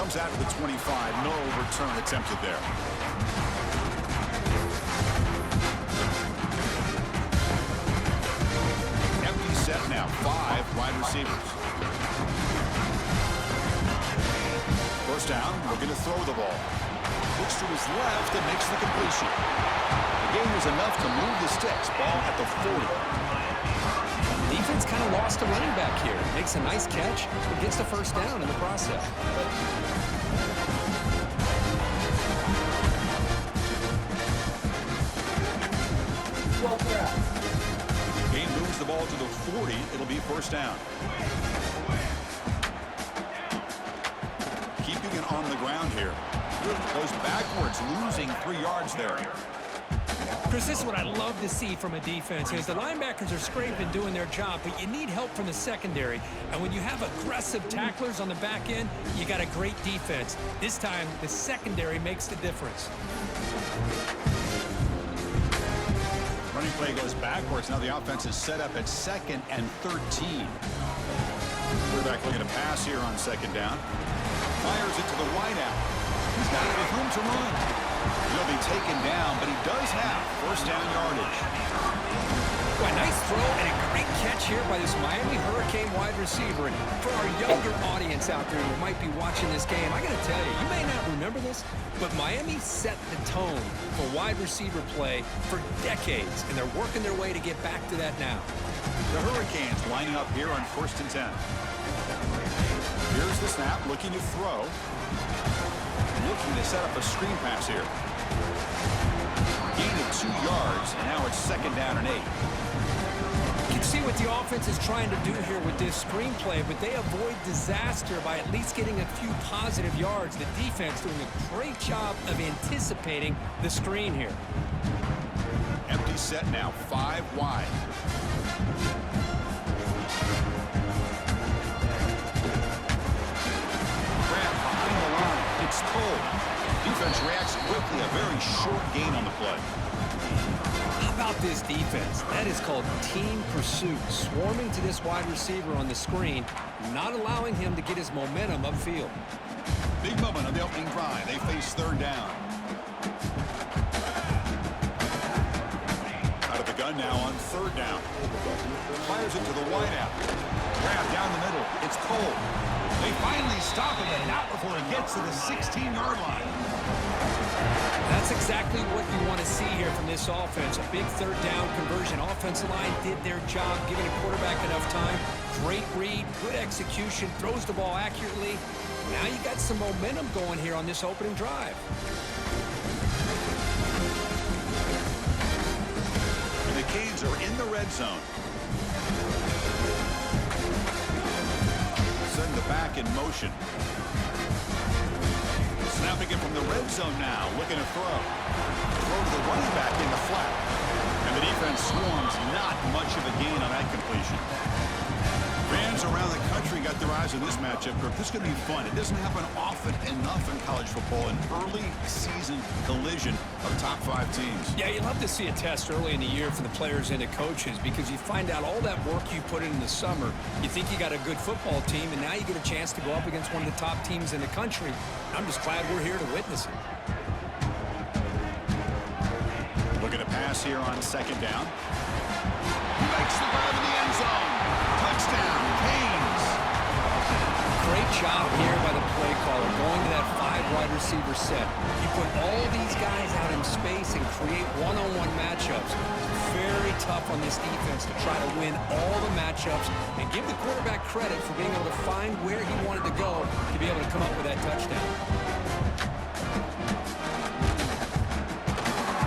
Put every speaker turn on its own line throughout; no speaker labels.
comes out to the 25. No return attempted there. Empty set now. 5 wide receivers. First down, looking to throw the ball. Looks to his left and makes the completion. The gain was enough to move the sticks. Ball at the 40.
Defense kind of lost a running back here. Makes a nice catch and gets the first down in the process.
Gain moves the ball to the 40. It'll be first down. Keeping it on the ground here. Goes backwards, losing 3 yards there.
Chris, this is what I love to see from a defense. Is the linebackers are scraping, doing their job, but you need help from the secondary. And when you have aggressive tacklers on the back end, you got a great defense. This time, the secondary makes the difference.
Running play goes backwards. Now the offense is set up at 2nd and 13. Quarterback looking to pass here on 2nd down. Fires it to the wideout. He's got it with room to run. He'll be taken down, but he does have first down yardage.
Well, nice throw and a great catch here by this Miami Hurricane wide receiver. And for our younger audience out there who might be watching this game, I got to tell you, you may not remember this, but Miami set the tone for wide receiver play for decades, and they're working their way to get back to that now.
The Hurricanes lining up here on 1st and 10. Here's the snap, looking to throw. Looking to set up a screen pass here. Gain of 2 yards, and now it's 2nd down and 8.
You can see what the offense is trying to do here with this screen play, but they avoid disaster by at least getting a few positive yards. The defense doing a great job of anticipating the screen here.
Empty set now, 5 wide. It's Cole. Defense reacts quickly. A very short gain on the play.
How about this defense? That is called team pursuit. Swarming to this wide receiver on the screen, not allowing him to get his momentum upfield.
Big moment on the opening drive. They face 3rd down. Out of the gun now on 3rd down. Fires it to the wideout. Grab down the middle. It's Cole. They finally stop him, and not before it gets to the 16-yard line.
That's exactly what you want to see here from this offense. A big 3rd down conversion. Offensive line did their job, giving the quarterback enough time. Great read, good execution, throws the ball accurately. Now you got some momentum going here on this opening drive.
And the Canes are in the red zone. Send the back in motion. Snapping it from the red zone now, looking to throw. Throw to the running back in the flat. And the defense swarms, not much of a gain on that completion. Fans around the country got their eyes on this matchup, Kirk. This is going to be fun. It doesn't happen often enough in college football, an early season collision of top 5 teams.
Yeah, you love to see a test early in the year for the players and the coaches because you find out all that work you put in the summer. You think you got a good football team, and now you get a chance to go up against one of the top teams in the country. I'm just glad we're here to witness it.
Looking to pass here on 2nd down. He makes the grab in the end zone. Touchdown, Canes.
Great job here by the play caller, going to that 5 wide receiver set. You put all these guys out in space and create one-on-one matchups. Very tough on this defense to try to win all the matchups and give the quarterback credit for being able to find where he wanted to go to be able to come up with that touchdown.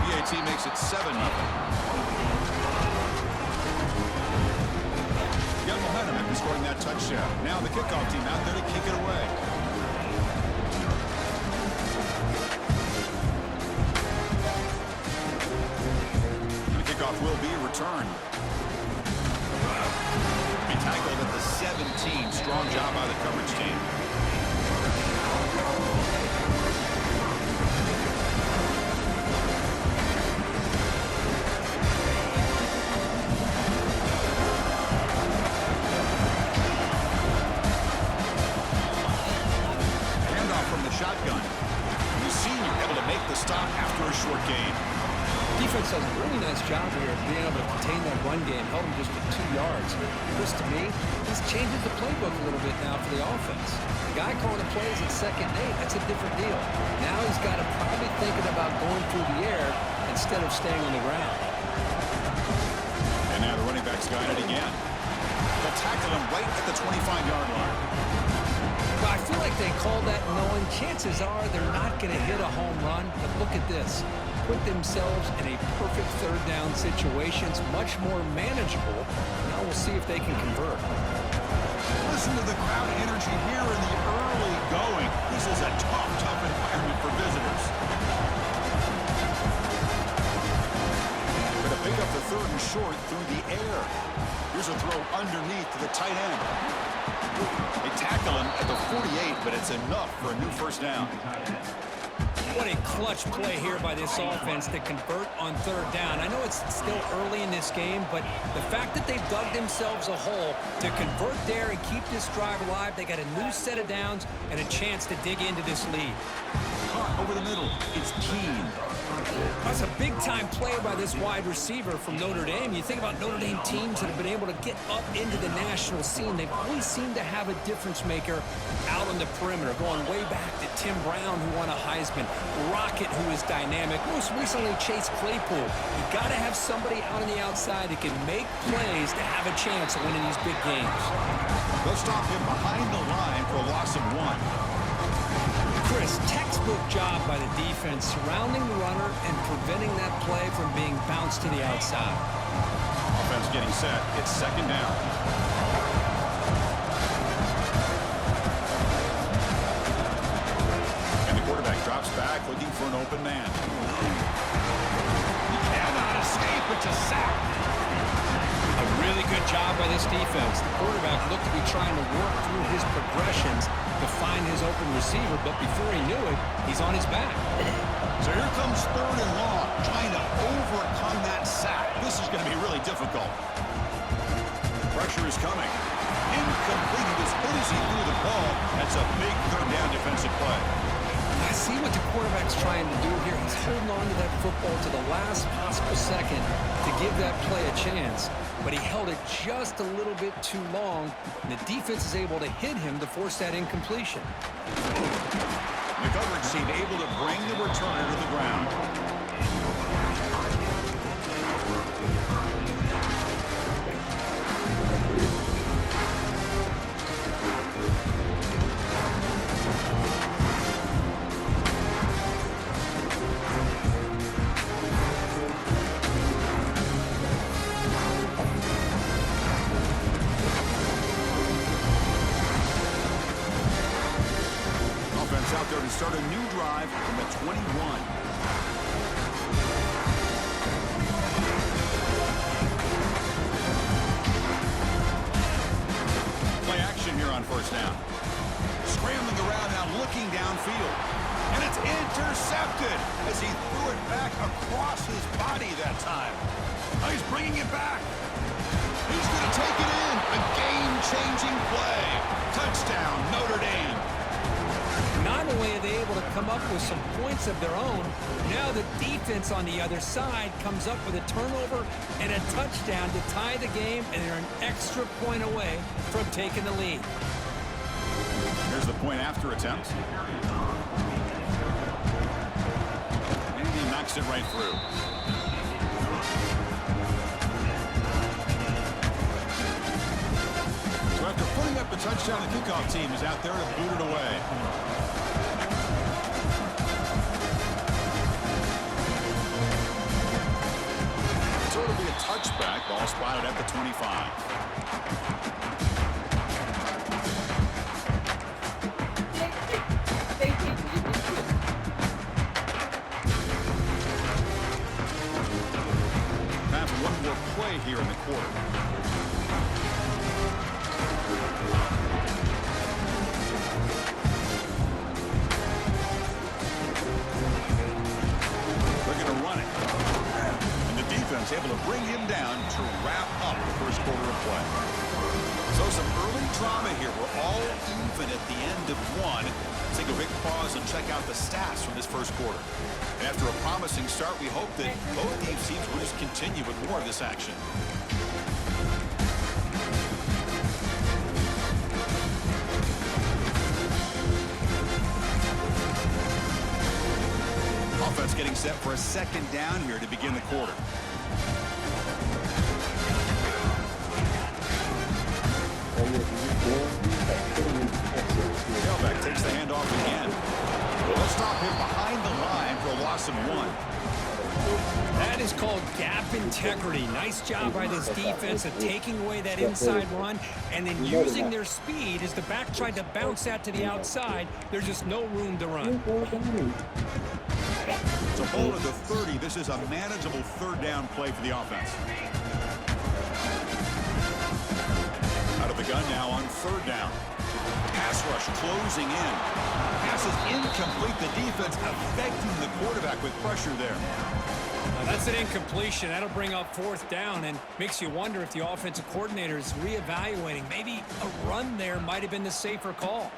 BAT makes it 7-0. Got momentum after scoring that touchdown. Now the kickoff team out there to kick it away. The kickoff will be returned. Be tackled at the 17. Strong job by the coverage team. stop after a short gain.
Defense does a really nice job here of being able to contain that run game, held him just to 2 yards. Chris, to me, this changes the playbook a little bit now for the offense. The guy calling the plays at 2nd and 8, that's a different deal. Now he's got to probably thinking about going through the air instead of staying on the ground.
And now the running back's got it again. They'll tackle him right at the 25-yard line.
Well, I feel like they call that knowing chances are they're not going to hit a home run. But look at this. Put themselves in a perfect 3rd down situation. It's much more manageable. Now we'll see if they can convert.
Listen to the crowd energy here in the early going. This is a tough environment for visitors. Going to pick up the 3rd and short through the air. Here's a throw underneath to the tight end. They tackle him at the 48, but it's enough for a new 1st down.
What a clutch play here by this offense to convert on 3rd down. I know it's still early in this game, but the fact that they've dug themselves a hole to convert there and keep this drive alive, they got a new set of downs and a chance to dig into this lead.
Caught over the middle. It's Keene.
That's a big-time play by this wide receiver from Notre Dame. You think about Notre Dame teams that have been able to get up into the national scene. They've always seemed to have a difference maker out on the perimeter, going way back to Tim Brown, who won a Heisman, Rocket, who is dynamic, most recently Chase Claypool. You got to have somebody out on the outside that can make plays to have a chance of winning these big games.
They'll stop him behind the line for a loss of 1.
Chris, textbook job by the defense surrounding the runner and preventing that play from being bounced to the outside.
Offense getting set. It's 2nd down. And the quarterback drops back looking for an open man. He cannot escape. It's a sack.
A really good job by this defense. The quarterback looked to be trying to work through his progressions to find his open receiver, but before he knew it, he's on his back.
So here comes 3rd and long, trying to overcome that sack. This is going to be really difficult. Pressure is coming. Incomplete. He was hit as he threw the ball. That's a big 3rd down defensive play.
I see what the quarterback's trying to do here. He's holding on to that football to the last possible second to give that play a chance. But he held it just a little bit too long, and the defense is able to hit him to force that incompletion.
The coverage team able to bring the returner to the ground. Out there to start a new drive from the 21. Play action here on 1st down. Scrambling around now, looking downfield. And it's intercepted as he threw it back across his body that time. Now he's bringing it back. He's going to take it in. A game-changing play. Touchdown, Notre Dame.
Not only are they able to come up with some points of their own, now the defense on the other side comes up with a turnover and a touchdown to tie the game, and they're an extra point away from taking the lead.
Here's the point after attempt. And he knocks it right through. So after putting up the touchdown, the kickoff team is out there to boot it away. So it'll be a touchback. Ball spotted at the 25. One more play here in the quarter. They're going to run it. And the defense able to bring him down to wrap up the first quarter of play. So some early drama here. We're all even at the end of one. take a quick pause and check out the stats from this first quarter. And after a promising start, we hope that both these teams will just continue with more of this action. Offense getting set for a second down here to begin the quarter. Tailback takes the handoff again. They'll stop him behind the line for a loss of 1.
That is called gap integrity. Nice job by this defense of taking away that inside run and then using their speed as the back tried to bounce that to the outside. There's just no room to run.
It's a ball at the 30. This is a manageable third down play for the offense. Out of the gun now on third down. Pass rush closing in. Pass is incomplete. The defense affecting the quarterback with pressure there.
That's an incompletion. That'll bring up fourth down and makes you wonder if the offensive coordinator is reevaluating. Maybe a run there might have been the safer call.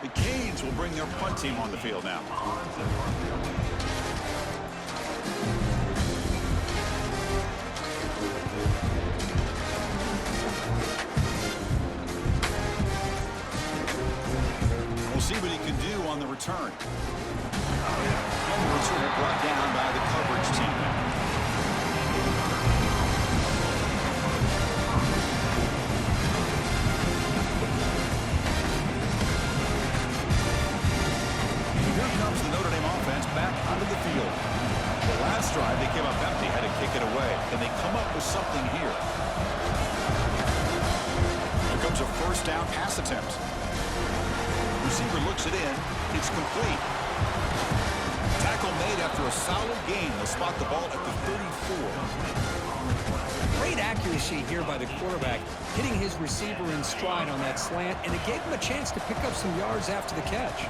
The Canes will bring their punt team on the field now. We'll see what he can do on the return. And the return brought down by the coverage team. Here comes the Notre Dame offense back onto the field. The last drive, they came up empty, had to kick it away. Can they come up with something here? Here comes a first down pass attempt. Receiver looks it in. It's complete. Tackle made after a solid gain. They'll spot the ball at the 34.
Great accuracy here by the quarterback, hitting his receiver in stride on that slant, and it gave him a chance to pick up some yards after the catch.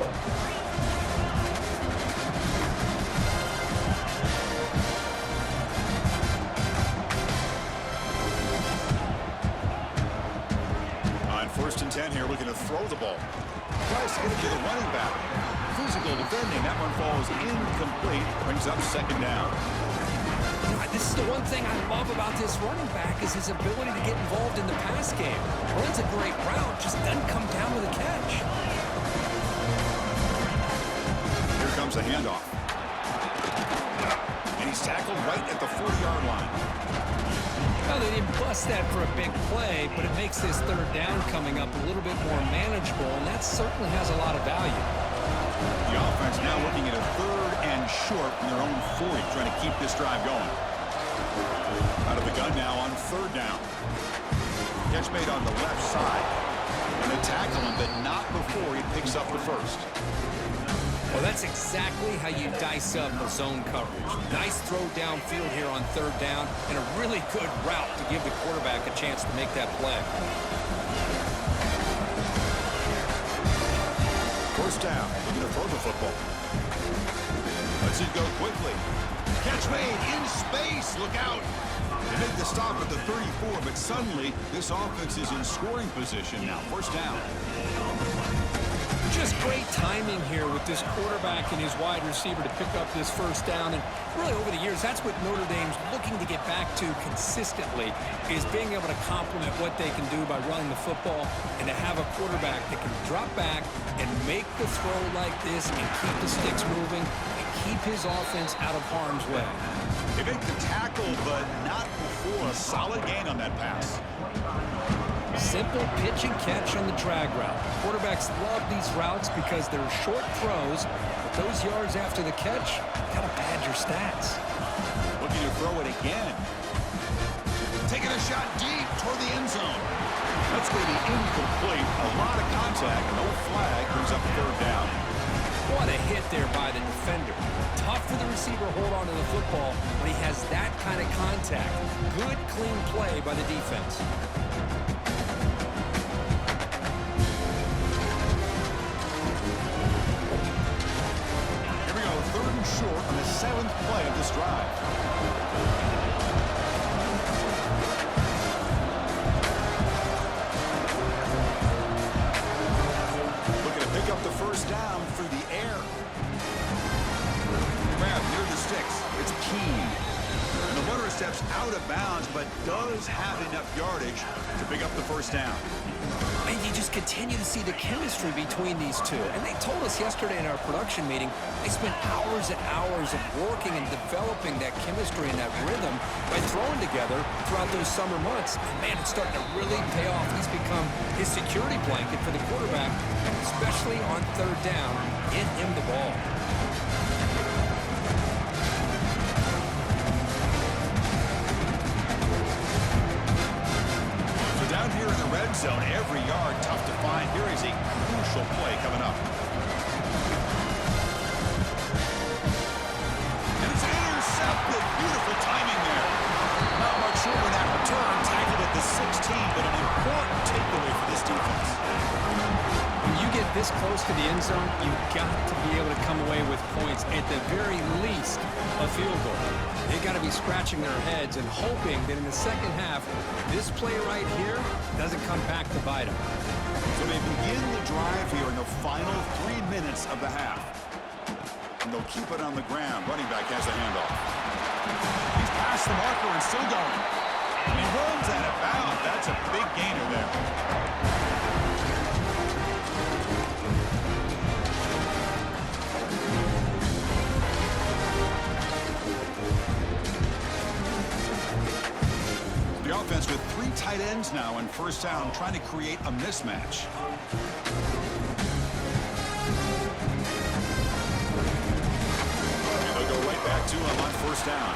On 1st and 10 here, looking to throw the ball. Tries to get it to the running back. Physical defending. That one falls incomplete. Brings up second down.
This is the one thing I love about this running back is his ability to get involved in the pass game. Runs a great route, just doesn't come down with a catch.
Here comes the handoff. And he's tackled right at the 40-yard line.
Well, they didn't bust that for a big play, but it makes this third down coming up a little bit more manageable, and that certainly has a lot of value.
The offense now looking at a 3rd and short from their own 40, trying to keep this drive going. Out of the gun now on 3rd down. Catch made on the left side. And they tackle him, but not before he picks up the first.
Well, that's exactly how you dice up a zone coverage. Nice throw downfield here on 3rd down, and a really good route to give the quarterback a chance to make that play.
First down, looking to throw the football. Lets it go quickly. Catch made in space. Look out. They make the stop at the 34, but suddenly this offense is in scoring position now. First down.
Just great timing here with this quarterback and his wide receiver to pick up this first down. And really over the years, that's what Notre Dame's looking to get back to consistently, is being able to complement what they can do by running the football and to have a quarterback that can drop back and make the throw like this and keep the sticks moving and keep his offense out of harm's way.
They make the tackle, but not before a solid gain on that pass.
Simple pitch and catch on the drag route. Quarterbacks love these routes because they're short throws, but those yards after the catch gotta pad your stats.
Looking to throw it again. Taking a shot deep toward the end zone. That's going to be incomplete. A lot of contact. No flag. Brings up 3rd down.
What a hit there by the defender. Tough for the receiver to hold on to the football when he has that kind of contact. Good, clean play by the defense.
Short on the 7th play of this drive. down through the air. Grab near the sticks. It's Keene. And the runner steps out of bounds, but does have enough yardage to pick up the first down.
And you just continue to see the chemistry between these two. And they told us yesterday in our production meeting, they spent hours and hours of working and developing that chemistry and that rhythm by throwing together throughout those summer months. And man, it's starting to really pay off. He's become his security blanket for the quarterback, especially on third down. Get him the ball.
Down here in the red zone, every yard tough to find. Here is a crucial play coming up. And it's intercepted. Beautiful timing there. Not much room in that return. Tackled at the 16, but an important takeaway for this defense.
When you get this close to the end zone, you've got to be able to come away with points, at the very least, a field goal. They've got to be scratching their heads and hoping that in the second half, this play right here doesn't come back to bite them.
So they begin the drive here in the final 3 minutes of the half. And they'll keep it on the ground. Running back has a handoff. He's past the marker and still going. And he runs out of bounds. That's a big gainer there. The offense with 3 tight ends now in first down, trying to create a mismatch. And they'll go right back to him on first down.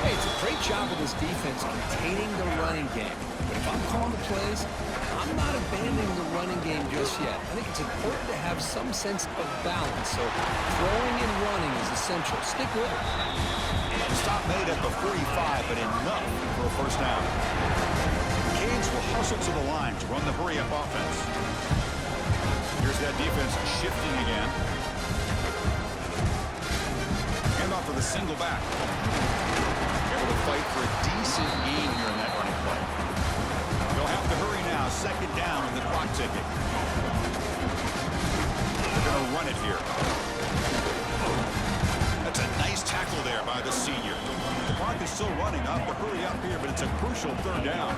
Hey, it's a great job of this defense containing the running game. But if I'm calling the plays, I'm not abandoning the running game just yet. I think it's important to have some sense of balance. So throwing and running is essential. Stick with it.
Stop made at the 45, but enough for a first down. Canes will hustle to the line to run the hurry-up offense. Here's that defense shifting again. Hand off to the single back. Able to fight for a decent gain here in that running play. They'll have to hurry now. Second down with the clock ticking. They're going to run it here. That's a nice tackle there by the senior. The clock is still running. Off to hurry up here, but it's a crucial third down.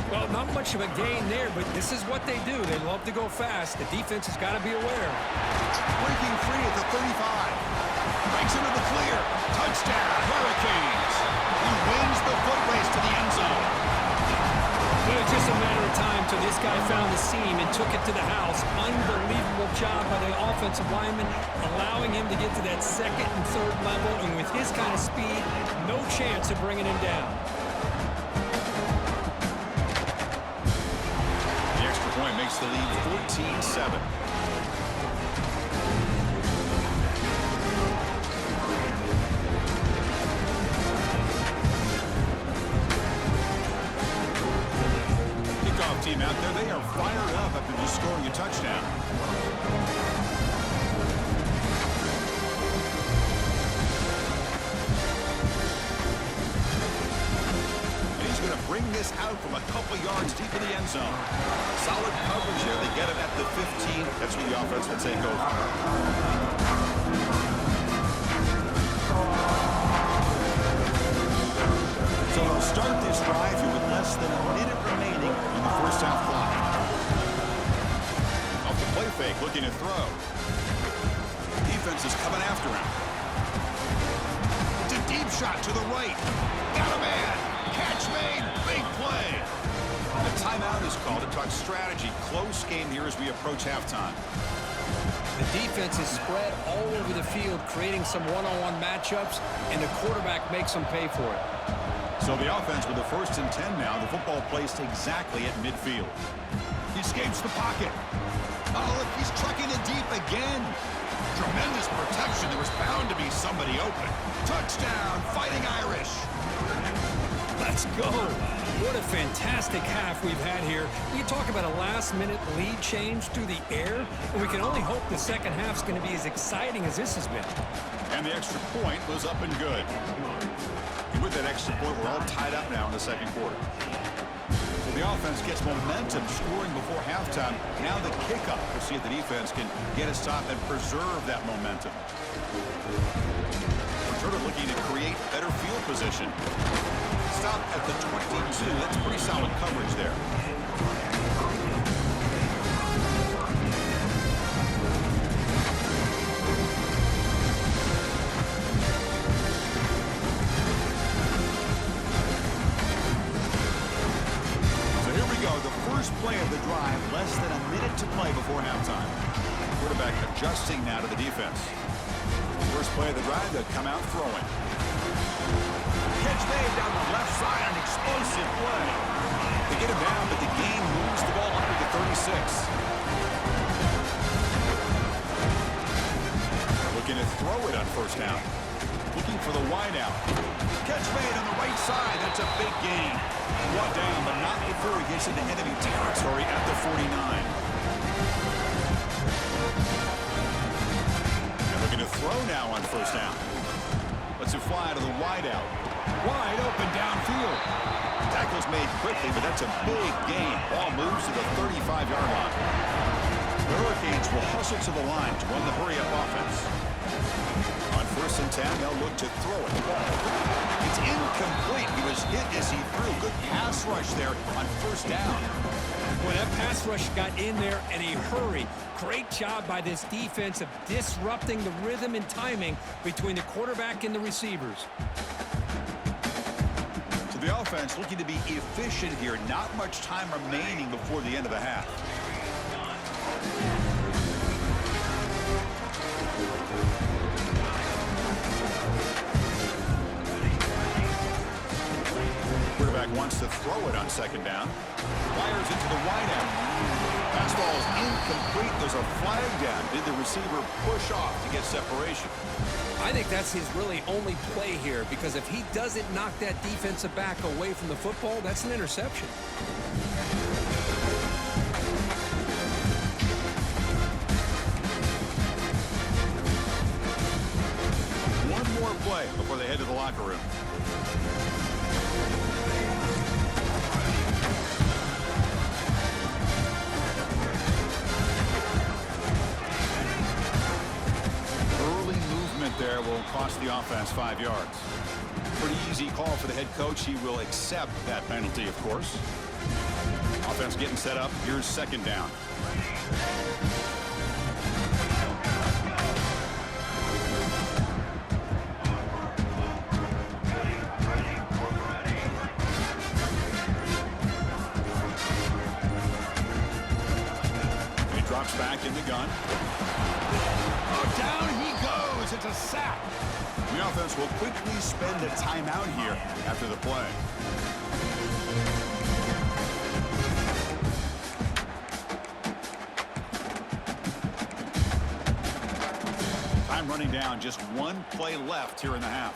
Well, not much of a gain there, but this is what they do. They love to go fast. The defense has got to be aware.
Breaking free at the 35. Breaks into the clear. Touchdown, Hurricanes. He wins the foot race to the end zone.
It was just a matter of time till this guy found the seam and took it to the house. Unbelievable job by the offensive lineman, allowing him to get to that second and third level, and with his kind of speed, no chance of bringing him down.
The extra point makes the lead 14-7. Team out there, they are fired up after just scoring a touchdown. And he's going to bring this out from a couple yards deep in the end zone. Solid coverage here. They get him at the 15. That's where the offense will take over. So they'll start this drive here with less than a minute remaining in the first half clock. Off the play fake, looking to throw. Defense is coming after him. It's a deep shot to the right. Got a man. Catch made. Big play. A timeout is called to talk strategy. Close game here as we approach halftime.
The defense is spread all over the field, creating some one-on-one matchups, and the quarterback makes them pay for it.
So the offense with the 1st and 10 now. The football placed exactly at midfield. He escapes the pocket. Oh, look, he's trucking it deep again. Tremendous protection. There was bound to be somebody open. Touchdown, Fighting Irish.
Let's go. What a fantastic half we've had here. You talk about a last-minute lead change through the air, and we can only hope the second half's going to be as exciting as this has been.
And the extra point was up and good. And with that extra point, we're all tied up now in the second quarter. The The offense gets momentum scoring before halftime. Now the kickoff. We'll see if the defense can get a stop and preserve that momentum. Sort of looking to create better field position. Stop at the 22. That's pretty solid coverage there. So here we go. The first play of the drive. Less than a minute to play before halftime. Quarterback adjusting now to the defense. First play of the drive, they'll come out throwing. Catch made down the left side, an explosive play. They get him down, but the gain moves the ball under the 36. Looking to throw it on first down. Looking for the wideout. Catch made on the right side. That's a big gain. Brought down, but not before he gets into enemy territory at the 49. To throw now on first down. Lets it fly to the wideout. Wide open downfield. Tackle's made quickly, but that's a big gain. Ball moves to the 35-yard line. The Hurricanes will hustle to the line to run the hurry-up offense. On first and 10, they'll look to throw it. It's incomplete. He was hit as he threw. Good pass rush there on first down.
Boy, that pass rush got in there in a hurry. Great job by this defense of disrupting the rhythm and timing between the quarterback and the receivers.
So the offense looking to be efficient here. Not much time remaining before the end of the half. Quarterback wants to throw it on second down. Fires into the wideout. Fastball is incomplete. There's a flag down. Did the receiver push off to get separation?
I think that's his really only play here, because if he doesn't knock that defensive back away from the football, that's an interception.
One more play before they head to the locker room. There will cost the offense 5 yards. Pretty easy call for the head coach. He will accept that penalty, of course. Offense getting set up. Here's second down. He drops back in the gun. Oh, down he goes. It's a sack. The offense will quickly spend a timeout here after the play. Time running down. Just one play left here in the half.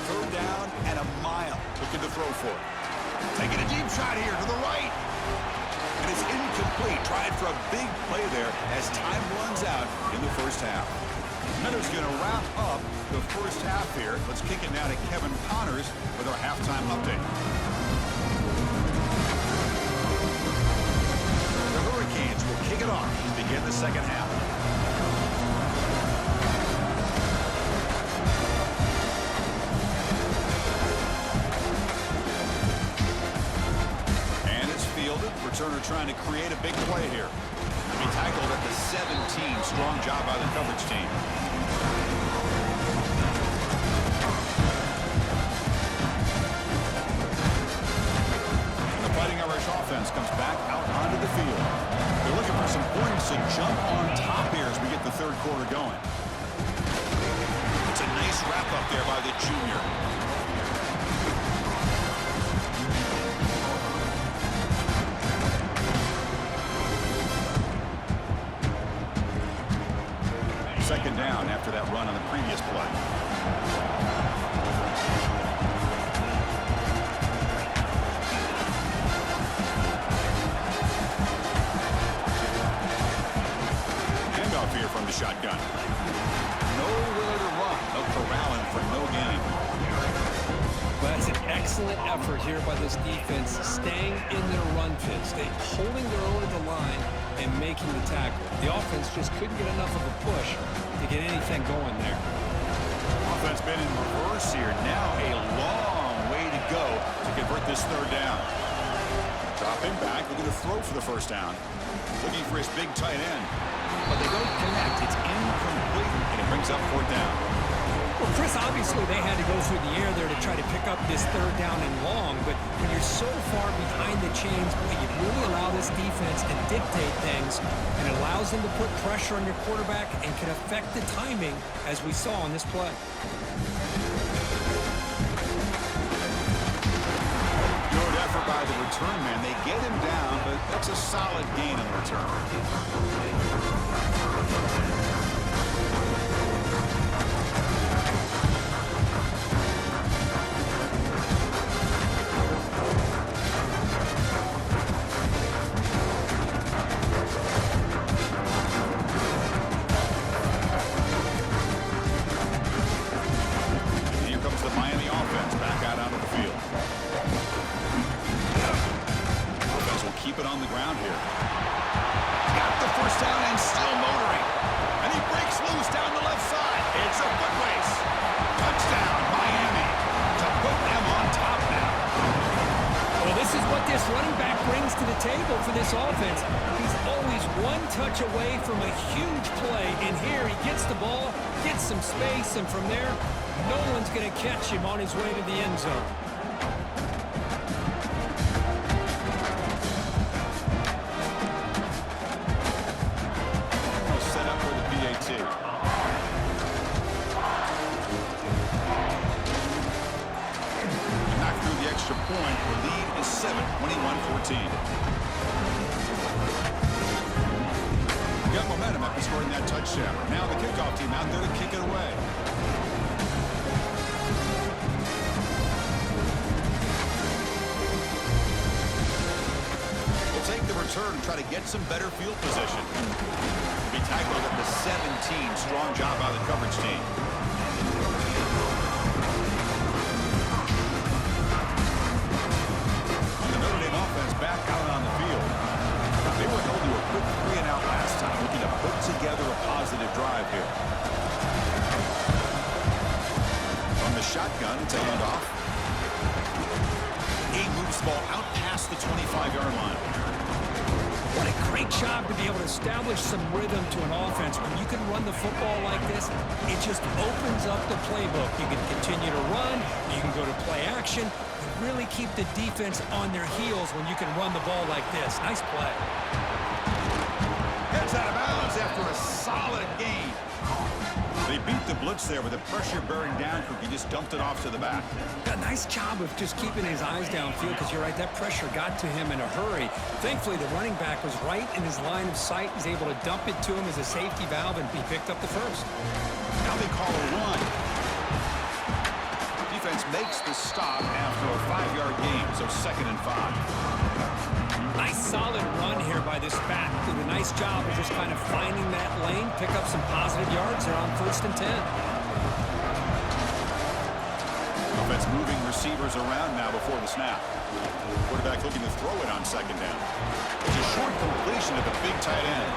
Third down and a mile. Looking to throw for it. Taking a deep shot here to the right. And it's incomplete. Tried for a big play there as time runs out in the first half. Meadows going to wrap up the first half here. Let's kick it now to Kevin Connors with our halftime update. The Hurricanes will kick it off to begin the second half. Returner trying to create a big play here. He tackled at the 17. Strong job by the coverage team. And the Fighting Irish offense comes back out onto the field. They're looking for some points to jump on top here as we get the third quarter going. It's a nice wrap up there by the junior. Second down after that run on the previous play. Handoff here from the shotgun. Nowhere to run. No corralling for no gain.
solid effort here by this defense, staying in their run fits. They holding their own at the line and making the tackle. The offense just couldn't get enough of a push to get anything going there.
Offense been in reverse here. Now a long way to go to convert this third down. Dropping back, looking to throw for the first down. Looking for his big tight end. But they don't connect. It's incomplete, and it brings up fourth down.
Well, Chris, obviously they had to go through the air there to try to pick up this third down and long, but when you're so far behind the chains, boy, you really allow this defense to dictate things, and it allows them to put pressure on your quarterback and can affect the timing, as we saw on this play.
Good effort by the return man. They get him down, but that's a solid gain on the return.
For this offense, he's always one touch away from a huge play, and here he gets the ball, gets some space, and from there, no one's going to catch him on his way to the end zone.
Set up for the PAT. Knock through the extra point. The lead is 7, 21-14. Got momentum after scoring that touchdown. Now the kickoff team out there to kick it away. We'll take the return and try to get some better field position. Be tackled at the 17. Strong job by the coverage team. And the Notre Dame offense back out on the field. They were held to a quick 3-and-out last time, looking to put together a positive drive here. From the shotgun, it's a handoff. He moves the ball out past the 25-yard line.
What a great job to be able to establish some rhythm to an offense. When you can run the football like this, it just opens up the playbook. You can continue to run, you can go to play action, and really keep the defense on their heels when you can run the ball like this. Nice play.
Gets out of bounds after a solid gain. They beat the blitz there with the pressure bearing down. He just dumped it off to the back.
A nice job of just keeping his eyes downfield, because you're right, that pressure got to him in a hurry. Thankfully, the running back was right in his line of sight. He's able to dump it to him as a safety valve, and he picked up the first.
Now they call a run. Defense makes the stop after a 5-yard gain, so 2nd and 5.
Nice solid run here by this back. Did a nice job of just kind of finding that lane, pick up some positive yards there on 1st and 10.
Offense moving receivers around now before the snap. Quarterback looking to throw it on 2nd down. It's a short completion of the big tight end.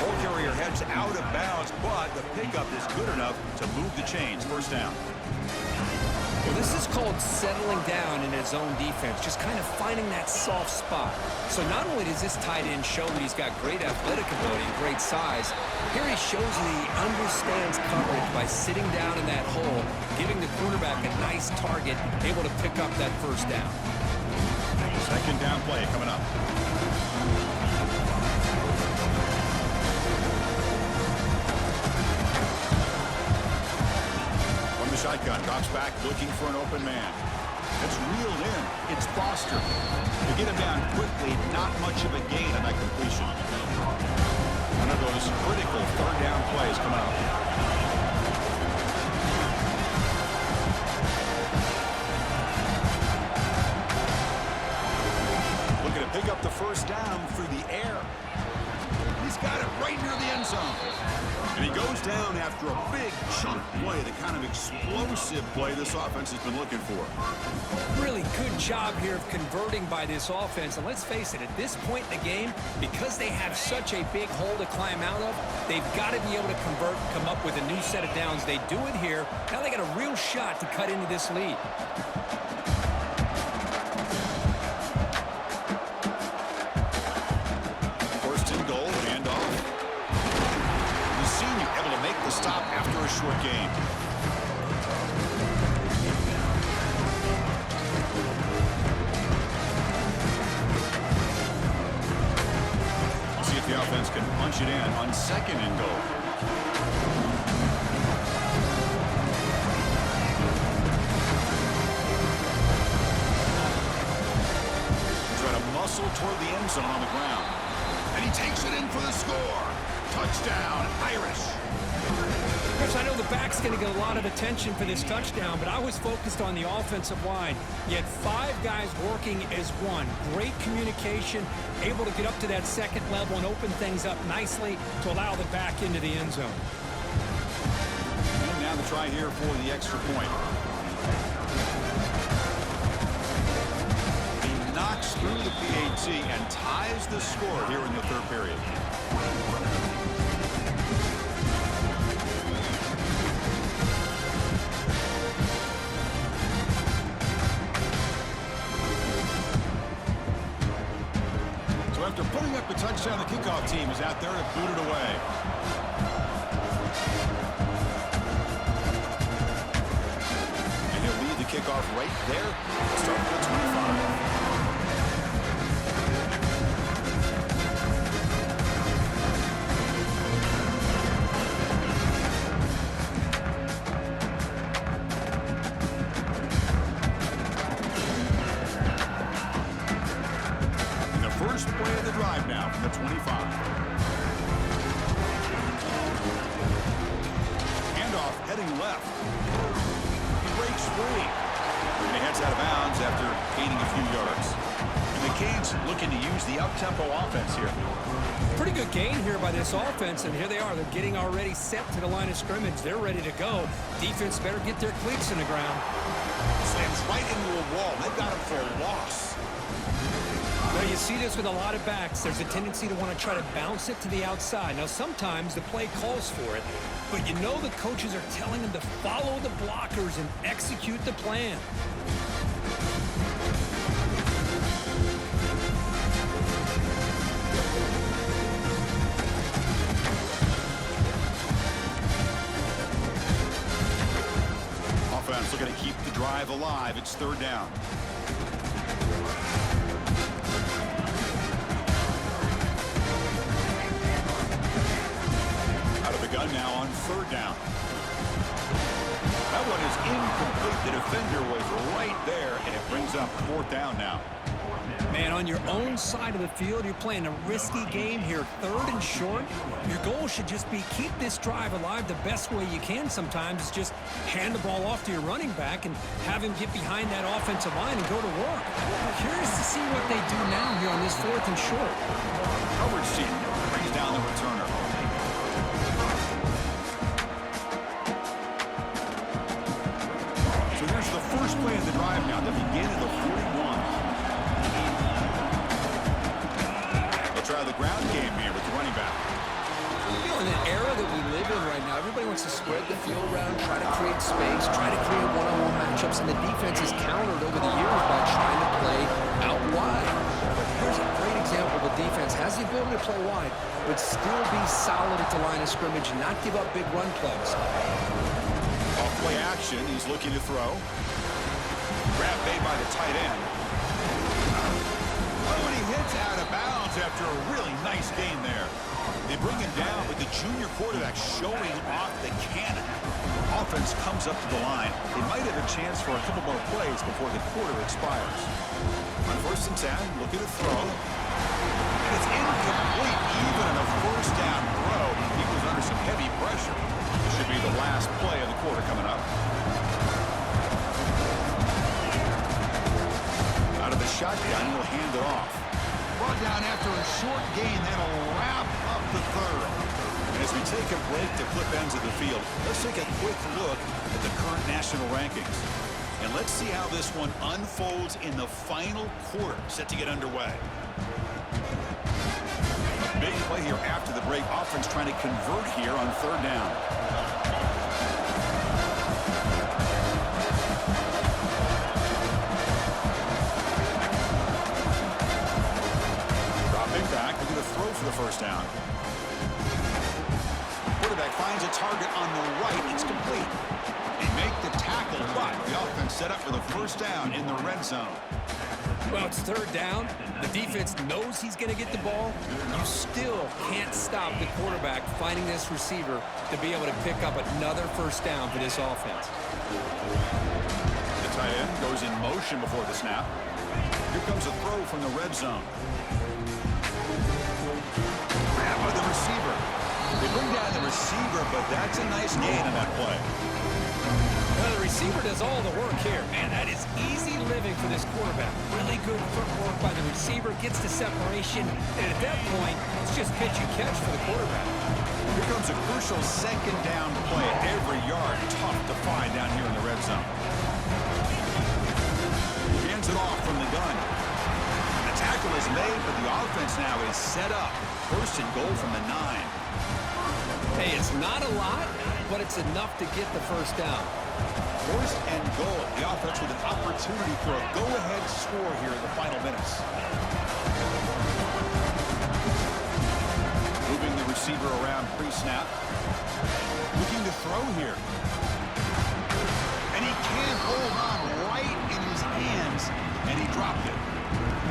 Ball carrier heads out of bounds, but the pickup is good enough to move the chains. 1st down.
Well, this is called settling down in his own defense, just kind of finding that soft spot. So not only does this tight end show that he's got great athletic ability and great size, here he shows that he understands coverage by sitting down in that hole, giving the quarterback a nice target, able to pick up that 1st down.
2nd down play coming up. Shotgun drops back looking for an open man. It's reeled in. It's Foster. To get him down quickly, not much of a gain on that completion. One of those critical 3rd down plays coming up. Looking to pick up the 1st down through the air. He's He's got it right near the end zone. And he goes down after a big chunk play, the kind of explosive play this offense has been looking for.
Really good job here of converting by this offense. And let's face it, at this point in the game, because they have such a big hole to climb out of, they've got to be able to convert, come up with a new set of downs. They do it here. Now they got a real shot to cut into this lead.
First and goal, handoff. The senior able to make the stop after a short game. See if the offense can punch it in on second and goal. Muscle toward the end zone on the ground. And he takes it in for the score. Touchdown, Irish.
Chris, I know the back's going to get a lot of attention for this touchdown, but I was focused on the offensive line. You had 5 guys working as one. Great communication, able to get up to that second level and open things up nicely to allow the back into the end zone.
And now the try here for the extra point. Knocks through the PAT and ties the score here in the third period. So after putting up a touchdown, the kickoff team is out there to boot it away. And he'll lead the kickoff right there. Start with the 25. First play of the drive now from the 25. Handoff heading left. He breaks free. And he heads out of bounds after gaining a few yards. And the Canes looking to use the up-tempo offense here.
Pretty good gain here by this offense, and here they are. They're getting already set to the line of scrimmage. They're ready to go. Defense better get their cleats in the ground.
Slams right into a wall. They've got him for a loss.
Well, you see this with a lot of backs. There's a tendency to want to try to bounce it to the outside. Now, sometimes the play calls for it, but you know the coaches are telling them to follow the blockers and execute the plan.
Offense looking to keep the drive alive. It's third down. Gun now on third down. That one is incomplete. The defender was right there, and it brings up fourth down now.
Man, on your own side of the field, you're playing a risky game here. Third and short. Your goal should just be keep this drive alive the best way you can sometimes. Is just hand the ball off to your running back and have him get behind that offensive line and go to work. Curious to see what they do now here on this fourth and short.
Coverage team brings down the returner. So there's the first play of the drive now, the beginning of the 41. They'll try the ground game here with the running back.
You know, in an era that we live in right now, everybody wants to spread the field around, try to create space, try to create one-on-one matchups, and the defense is countered over the years by trying to play out wide. But here's a great example. The defense has the ability to play wide, but still be solid at the line of scrimmage and not give up big run plays.
Off-play action, he's looking to throw. Grab made by the tight end. Oh, and he hits out of bounds after a really nice gain there. They bring him down, but the junior quarterback showing off the cannon. Offense comes up to the line. They might have a chance for a couple more plays before the quarter expires. On first and 10, looking to throw. And it's incomplete, even on a first down throw. He was under some heavy pressure. This should be the last play of the quarter coming up. Out of the shotgun, he'll hand it off. Brought down after a short gain, that'll wrap up the third. And as we take a break to flip ends of the field, let's take a quick look at the current national rankings. And let's see how this one unfolds in the final quarter, set to get underway. A big play here after the break. Offense trying to convert here on third down. Dropping back, looking to throw for the first down. Quarterback finds a target on the right. It's complete. They make the tackle, but the offense set up for the first down in the red zone.
Well, it's third down. The defense knows he's going to get the ball. You still can't stop the quarterback finding this receiver to be able to pick up another first down for this offense.
The tight end goes in motion before the snap. Here comes a throw from the red zone. Grab by the receiver. They bring down the receiver, but that's a nice gain on that play.
Well, the receiver does all the work here. Man, that is easy living for this quarterback. Really good footwork by the receiver, gets the separation, and at that point, it's just pitch and catch for the quarterback.
Here comes a crucial second down play. Every yard tough to find down here in the red zone. He hands it off from the gun. And the tackle is made, but the offense now is set up. First and goal from the 9.
Hey, it's not a lot, but it's enough to get the first down.
First and goal. The offense with an opportunity for a go-ahead score here in the final minutes. Moving the receiver around pre-snap. Looking to throw here. And he can't hold on right in his hands, and he dropped it.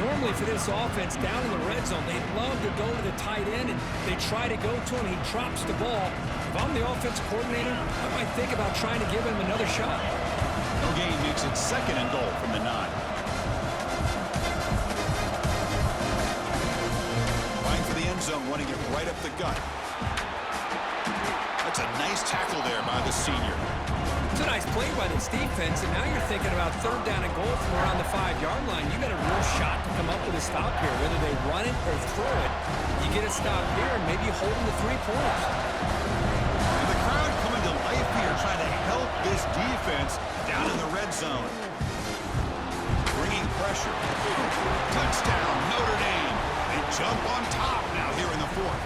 Normally for this offense down in the red zone, they love to go to the tight end, and they try to go to him. He drops the ball. If I'm the offensive coordinator, I might think about trying to give him another shot.
No gain makes it second and goal from the 9. Vying for the end zone, running it right up the gut. That's a nice tackle there by the senior.
It's a nice play by this defense, and now you're thinking about third down and goal from around the 5-yard line. You got a real shot to come up with a stop here. Whether they run it or throw it, you get a stop here and maybe hold them to 3 points.
And the crowd coming to life here, trying to help this defense down in the red zone. Bringing pressure. Touchdown, Notre Dame. They jump on top now here in the 4th.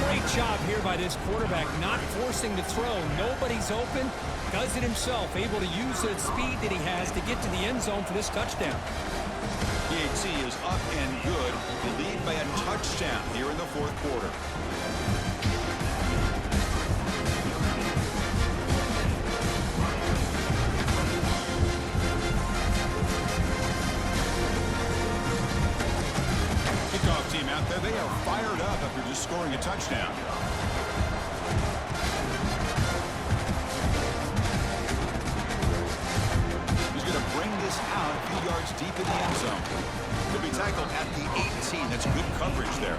Great job here by this quarterback, not forcing the throw. Nobody's open, does it himself, able to use the speed that he has to get to the end zone for this touchdown.
PAT is up and good. They lead by a touchdown here in the 4th quarter. Kickoff team out there, they are fired up after just scoring a touchdown. He's going to bring this out a few yards deep in the end zone. He'll be tackled at the 18. That's good coverage there.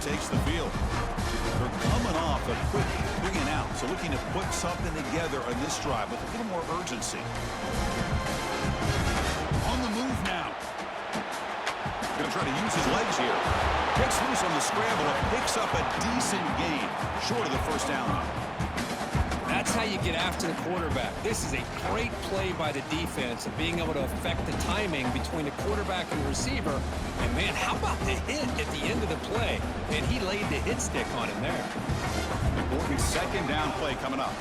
Takes the field. They're coming off a quick 3 and out, so looking to put something together on this drive with a little more urgency. On the move now. Going to try to use his legs here. Gets loose on the scramble and picks up a decent gain, short of the first down line.
That's how you get after the quarterback. This is a great play by the defense of being able to affect the timing between the quarterback and the receiver. And, man, how about the hit at the end of the play? And he laid the hit stick on him there.
Important second down play coming up.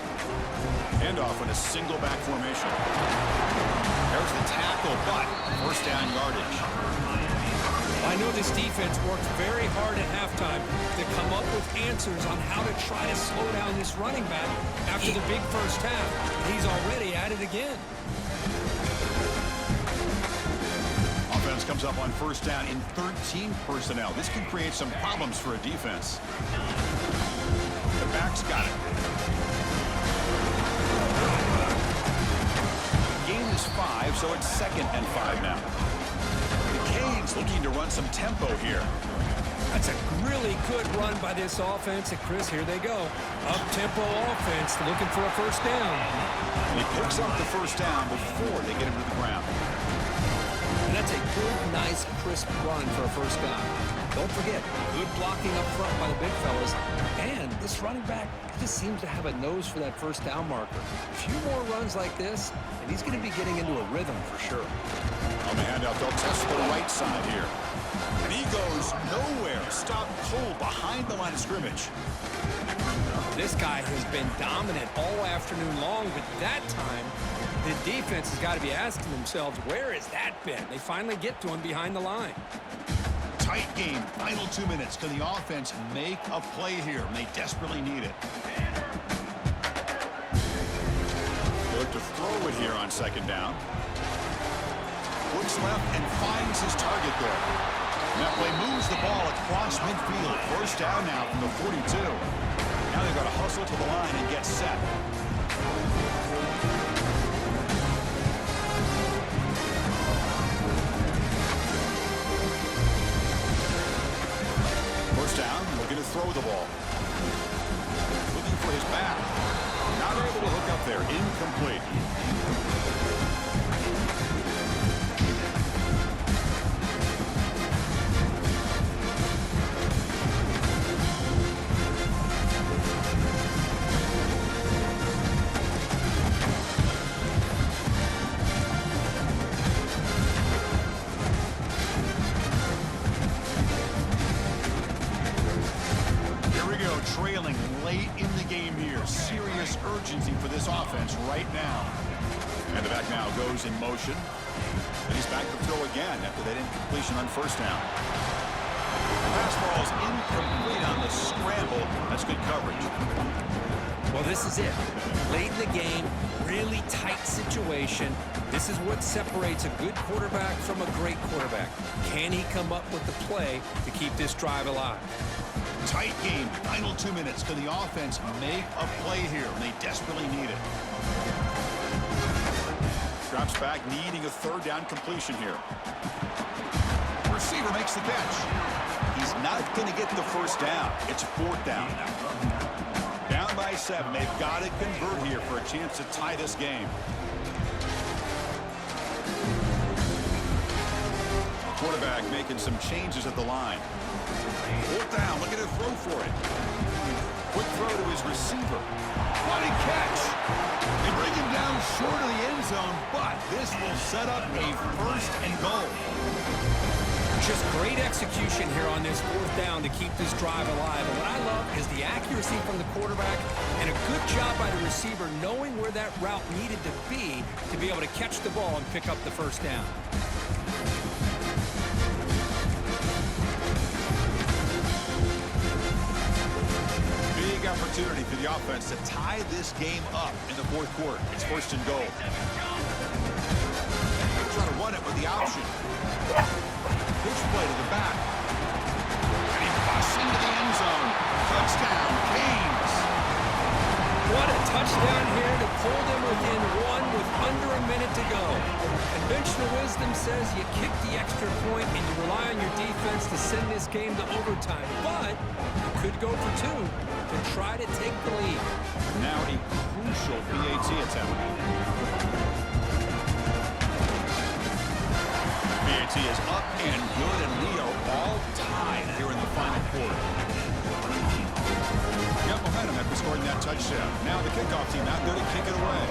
Handoff in a single back formation. There's the tackle, but first down yardage.
I know this defense worked very hard at halftime to come up with answers on how to try to slow down this running back after the big first half. He's already at it again.
Offense comes up on first down in 13 personnel. This can create some problems for a defense. The back's got it. Gain is 5, so it's 2nd and 5 now. Vikings looking to run some tempo here.
That's a really good run by this offense. And Chris, here they go. Up-tempo offense looking for a first down.
And he picks up the first down before they get him to the ground.
And that's a good, nice, crisp run for a first down. Don't forget, good blocking up front by the big fellas. And this running back just seems to have a nose for that first down marker. A few more runs like this, and he's going to be getting into a rhythm for sure.
On the handout, they'll test the right side here. And he goes nowhere. Stopped cold behind the line of scrimmage.
This guy has been dominant all afternoon long, but that time, the defense has got to be asking themselves, where has that been? They finally get to him behind the line.
Tight game. Final 2 minutes. Can the offense make a play here? And they desperately need it. They look to throw it here on second down. Looks left and finds his target there. And that play moves the ball across midfield. First down now from the 42. Now they've got to hustle to the line and get set. First down, looking to throw the ball. Looking for his back. Not able to hook up there. Incomplete. Trailing late in the game here. Serious urgency for this offense right now. And the back now goes in motion. And he's back to throw again after that incompletion on first down. The pass ball is incomplete on the scramble. That's good coverage.
Well, this is it. Late in the game, really tight situation. This is what separates a good quarterback from a great quarterback. Can he come up with the play to keep this drive alive?
Tight game. Final 2 minutes. Can the offense make a play here? And they desperately need it. Drops back, needing a third down completion here. Receiver makes the catch. He's not going to get the first down. It's fourth down. Down by 7. They've got to convert here for a chance to tie this game. Quarterback making some changes at the line. Fourth down, looking to throw for it. Quick throw to his receiver. What a catch! They bring him down short of the end zone, but this will set up a first and goal.
Just great execution here on this fourth down to keep this drive alive. And what I love is the accuracy from the quarterback and a good job by the receiver knowing where that route needed to be able to catch the ball and pick up the first down.
Opportunity for the offense to tie this game up in the fourth quarter. It's first and goal. They're trying to run it with the option. Pitch play to the back. And he busts into the end zone. Touchdown, Canes.
What a touchdown here to pull them within one with under a minute to go. Conventional wisdom says you kick the extra point and you rely on your defense to send this game to overtime. But you could go for two to try to take the lead.
Now a crucial PAT attempt. PAT is up and good, and we are all tied here in the final quarter. Got momentum after scoring that touchdown. Now the kickoff team out there to kick it away.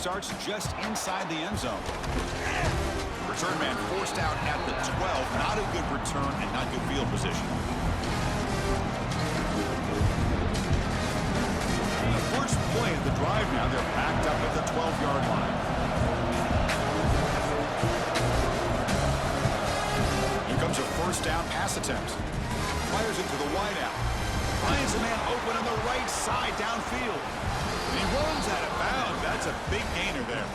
Starts just inside the end zone. Return man forced out at the 12. Not a good return and not good field position. The first play of the drive now, they're backed up at the 12-yard line. Here comes a first down pass attempt. Fires it to the wideout. Finds a man open on the right side downfield. And he runs out of bounds. That's a big gainer there.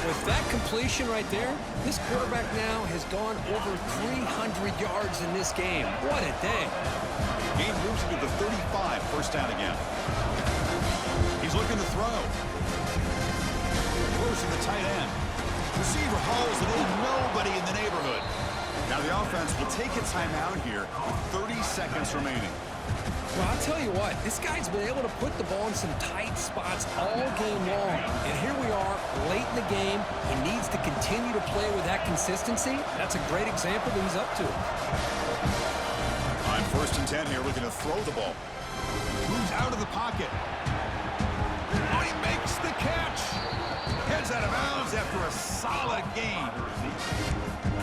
With that completion right there, this quarterback now has gone over 300 yards in this game. What a day.
Game moves into the 35, first down again. He's looking to throw. Throws to the tight end. Receiver hauls it in, nobody in the neighborhood. Now the offense will take a timeout here with 30 seconds remaining.
Well, I'll tell you what, this guy's been able to put the ball in some tight spots all game long. And here we are, late in the game. He needs to continue to play with that consistency. That's a great example that he's up to.
On first and 10 here, looking to throw the ball. Moves out of the pocket. Oh, he makes the catch. Heads out of bounds after a solid gain.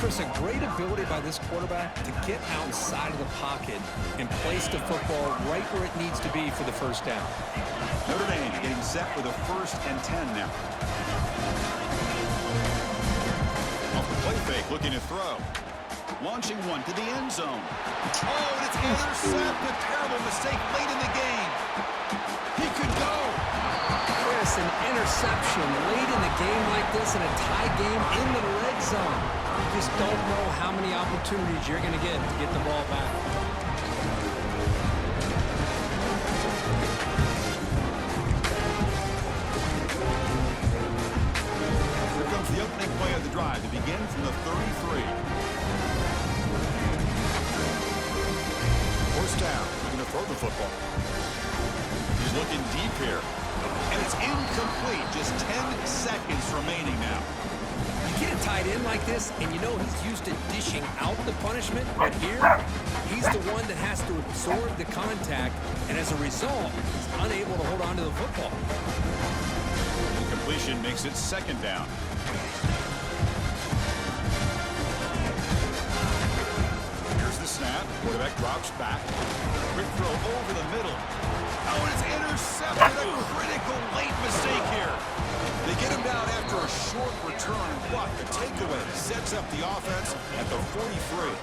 Chris, a great ability by this quarterback to get outside of the pocket and place the football right where it needs to be for the first down.
Notre Dame getting set with a first and 10 now. Off the play fake, looking to throw. Launching one to the end zone. Oh, and it's intercepted. Terrible mistake late in the game. He could go.
Chris, an interception late in the game like this in a tie game in the red zone. You just don't know how many opportunities you're going to get the ball back.
Here comes the opening play of the drive to begin from the 33. First down, looking to throw the football. He's looking deep here. And it's incomplete. Just 10 seconds remaining now.
You get a tight end like this, and you know he's used to dishing out the punishment, but here, he's the one that has to absorb the contact, and as a result, he's unable to hold on to the football.
Incompletion makes it second down. Here's the snap. Quarterback drops back. Quick throw over the middle. Oh, and it's intercepted. A critical late mistake here. They get him down after a short return, but the takeaway sets up the offense at the 43.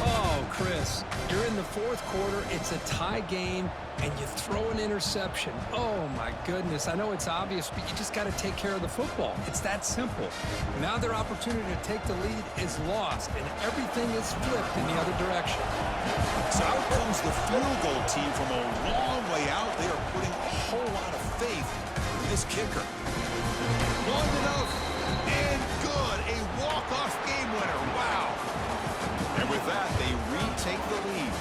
Oh, Chris, you're in the fourth quarter, it's a tie game, and you throw an interception. Oh, my goodness. I know it's obvious, but you just got to take care of the football. It's that simple. Now their opportunity to take the lead is lost, and everything is flipped in the other direction.
So out comes the field goal team from a long way out. They are putting a whole lot of faith in this kicker. Long enough and good. A walk-off game winner. Wow. And with that, they retake the lead.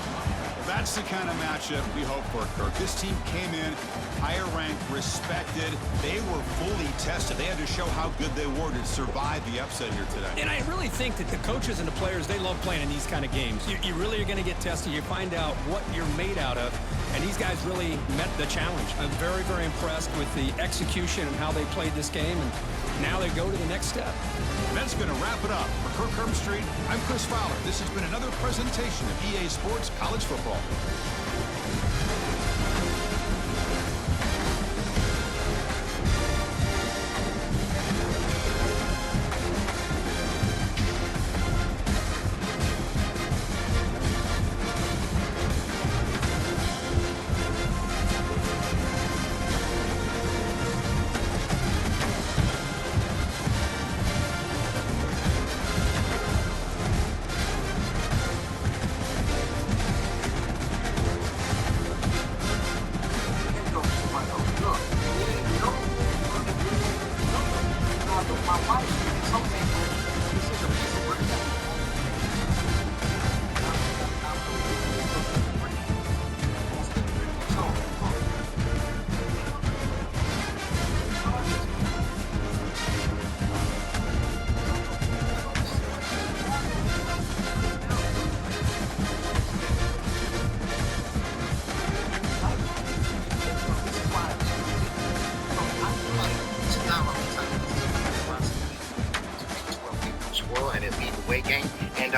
That's the kind of matchup we hope for, Kirk. This team came in higher ranked, respected. They were fully tested. They had to show how good they were to survive the upset here today.
And I really think that the coaches and the players, they love playing in these kind of games. You really are going to get tested. You find out what you're made out of. And these guys really met the challenge. I'm very, very impressed with the execution and how they played this game. And now they go to the next step.
And that's going to wrap it up. For Kirk Herbstreit, I'm Chris Fowler. This has been another presentation of EA Sports College Football.
And it leads the way game. And